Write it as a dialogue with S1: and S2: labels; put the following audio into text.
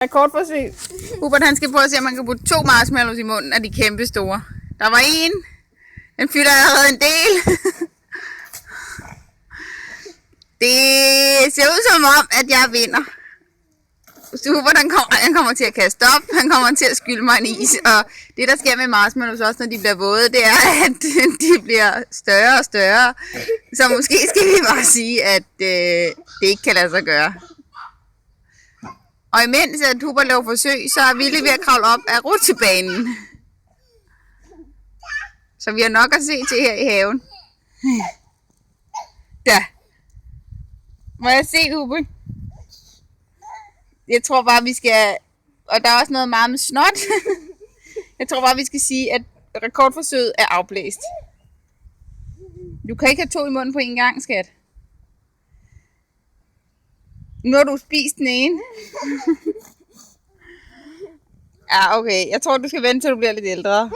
S1: Rekordforsøg. Hubert han skal prøve at se, om man kan putte 2 marshmallows i munden af de kæmpe store. Der var en. Den fylder allerede en del. Det ser ud som om, at jeg vinder. Hubert han kommer til at kaste op. Han kommer til at skylde mig en is. Og det der sker med marshmallows også, når de bliver våde, det er, at de bliver større og større. Så måske skal vi bare sige, at det ikke kan lade sig gøre. Og imens at Hubert laver forsøg, så er Ville ved at kravle op af rutsjebanen. Så vi har nok at se til her i haven. Der. Må jeg se, Hubert? Jeg tror bare, vi skal... Og der er også noget meget med snot. Jeg tror bare, vi skal sige, at rekordforsøget er afblæst. Du kan ikke have 2 i munden på en gang, skat. Nu har du spist den ene. Ja, okay. Jeg tror, du skal vente, til du bliver lidt ældre.